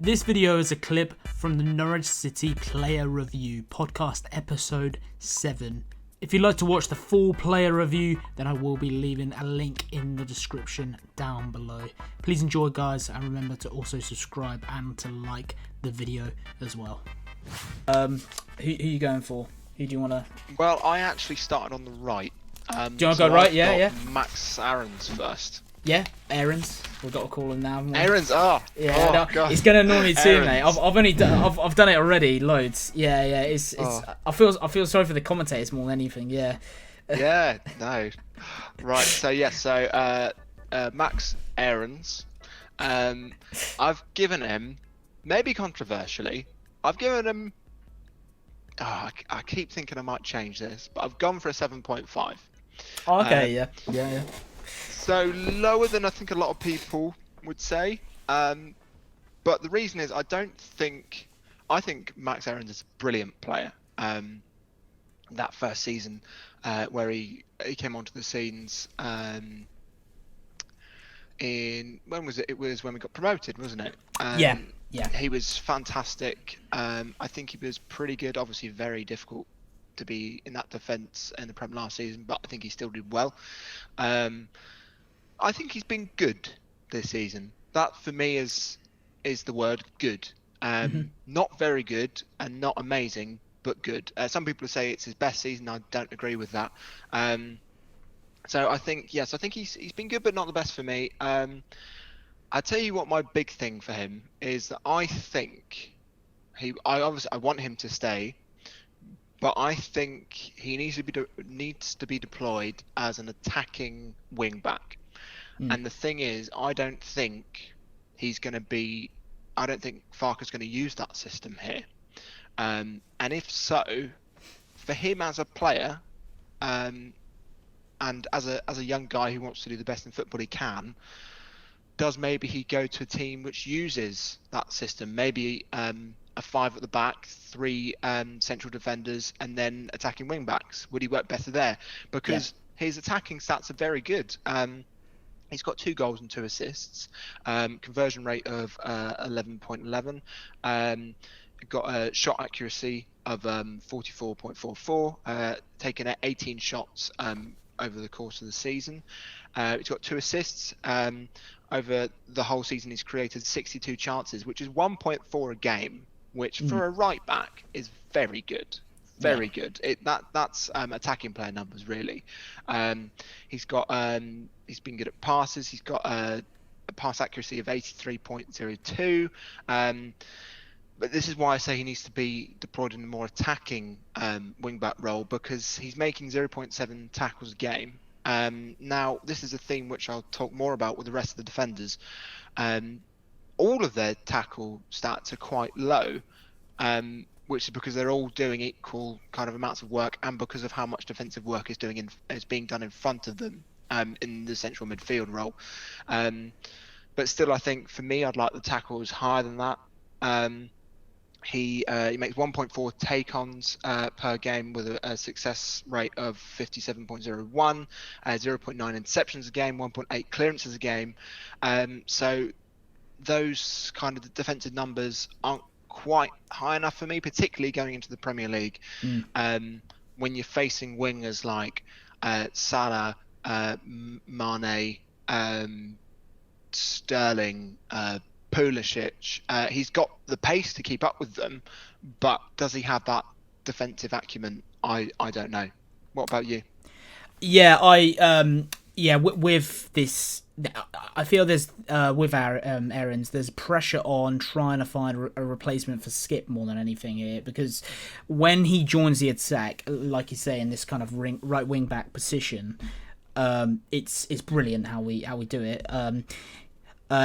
This video is a clip from the Norwich City Player Review, podcast episode 7. If you'd like to watch the full player review, then I will be leaving a link in the description down below. Please enjoy, guys, and remember to also subscribe and to like the video as well. Who are you going for? Who do you want to... Well, I actually started on the right. Do you want to go right? Yeah. Max Aarons first. Yeah, Aarons. We've got to call him now. Aarons, God. It's gonna annoy me too, Aarons. mate. I've done it already, loads. Yeah. It's. I feel sorry for the commentators more than anything. Yeah. Yeah. No. Right. So Max Aarons. I've given him, maybe controversially, I keep thinking I might change this, but I've gone for a 7.5. Oh, okay. Yeah. So lower than I think a lot of people would say, but the reason is I think Max Aarons is a brilliant player. That first season where he came onto the scenes in, when was it? It was when we got promoted, wasn't it? Yeah. He was fantastic. I think he was pretty good. Obviously, very difficult to be in that defence in the Prem last season, but I think he still did well. I think he's been good this season. That for me is the word good. Not very good and not amazing, but good. Some people say it's his best season. I don't agree with that. So I think he's been good, but not the best for me. I tell you what, my big thing for him is that I think I want him to stay, but I think he needs to be deployed as an attacking wing back. And the thing is, I don't think Farke's going to use that system here. And if so, for him as a player, and as a young guy who wants to do the best in football he can, does maybe he go to a team which uses that system? Maybe a 5 at the back, 3 central defenders, and then attacking wing backs. Would he work better there? Because his attacking stats are very good. He's got 2 goals and 2 assists, conversion rate of 11.11, got a shot accuracy of 44.44, taken 18 shots over the course of the season. He's got 2 assists. Over the whole season, he's created 62 chances, which is 1.4 a game, which for a right back is very good. Very good. That's attacking player numbers, really. He's been good at passes. He's got a pass accuracy of 83.02. But this is why I say he needs to be deployed in a more attacking wing-back role, because he's making 0.7 tackles a game. Now, this is a theme which I'll talk more about with the rest of the defenders. All of their tackle stats are quite low, which is because they're all doing equal kind of amounts of work, and because of how much defensive work is being done in front of them in the central midfield role. But still, I think for me, I'd like the tackles higher than that. He makes 1.4 take-ons per game with a success rate of 57.01, 0.9 interceptions a game, 1.8 clearances a game. So those kind of defensive numbers aren't quite high enough for me, particularly going into the Premier League. When you're facing wingers like Salah, Mane, Sterling, Pulisic, he's got the pace to keep up with them, but does he have that defensive acumen? I don't know. What about you? Yeah, with this, I feel there's with our Aarons, there's pressure on trying to find a replacement for Skip more than anything here, because when he joins the attack, like you say, in this kind of right wing back position, it's brilliant how we do it.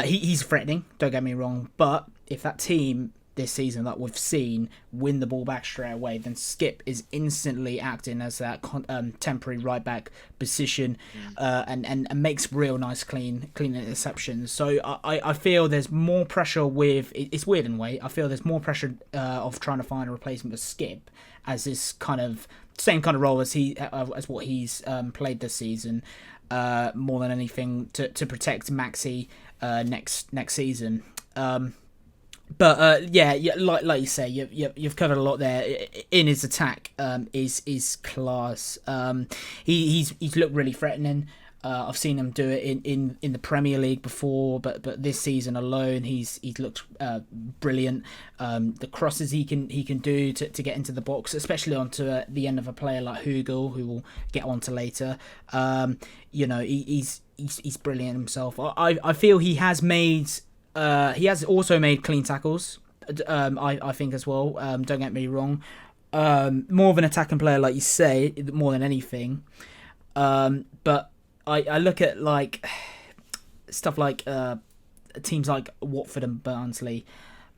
He's threatening, don't get me wrong, but if that team this season that we've seen win the ball back straight away, then Skip is instantly acting as that temporary right back position, and makes real nice clean interceptions. So I feel there's more pressure with, it's weird in a way, I feel there's more pressure of trying to find a replacement for Skip as this kind of same kind of role as what he's played this season, more than anything to protect Maxi next season. yeah, like you say, you've covered a lot there. In his attack, is class. He's looked really threatening. I've seen him do it in the Premier League before, but this season alone, he's looked brilliant. The crosses he can do to get into the box, especially onto the end of a player like Hugel, who we'll get onto later. He's brilliant himself. I feel he has also made clean tackles. I think as well. Don't get me wrong. More of an attacking player, like you say, more than anything. But I look at like stuff like teams like Watford and Barnsley,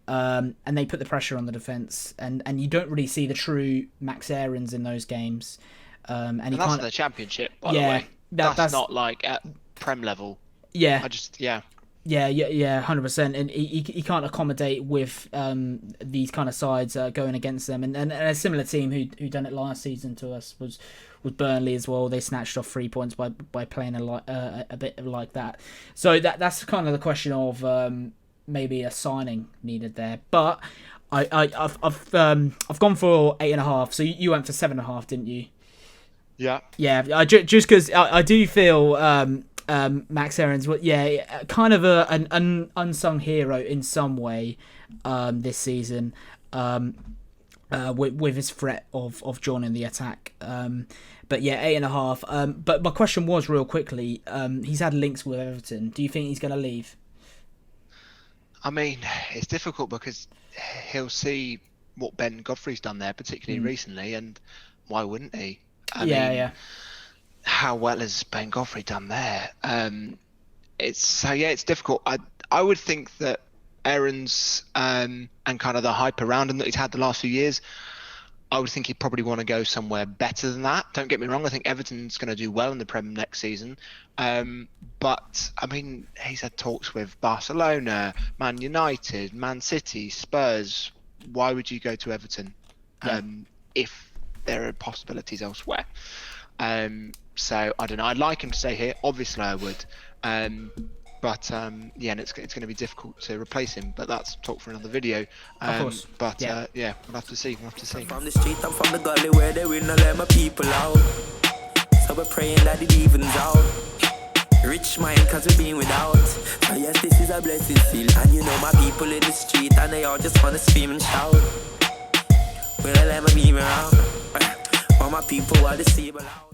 and they put the pressure on the defence, and you don't really see the true Max Aarons in those games. And that's in the Championship, by the way. That's not like at Prem level. Yeah. 100%, and he can't accommodate with these kind of sides going against them, and a similar team who done it last season to us was Burnley as well. They snatched off 3 points by playing a bit like that. So that's kind of the question of maybe a signing needed there. But I've gone for 8.5. So you went for 7.5, didn't you? Yeah. Yeah. Just because I do feel. Max Aarons, kind of an unsung hero in some way this season, with his threat of joining the attack. But yeah, 8.5. But my question was, real quickly, he's had links with Everton. Do you think he's going to leave? I mean, it's difficult because he'll see what Ben Godfrey's done there, particularly recently, and why wouldn't he? I mean, how well has Ben Godfrey done there? It's difficult. I would think that Aarons and kind of the hype around him that he's had the last few years, I would think he'd probably want to go somewhere better than that. Don't get me wrong, I think Everton's going to do well in the Prem next season. But I mean, he's had talks with Barcelona, Man United, Man City, Spurs. Why would you go to Everton if there are possibilities elsewhere? So I don't know. I'd like him to stay here. Obviously, I would. But and it's going to be difficult to replace him. But that's talk for another video. Of course. But we'll have to see. I'm from the street, I'm from the gully where they will not let my people out. So we're praying that it evens out. Rich mind, cause we're being without. So yes, this is a blessing still. And you know my people in the street, and they all just wanna scream and shout. Will I let my beam around? All my people are the same out.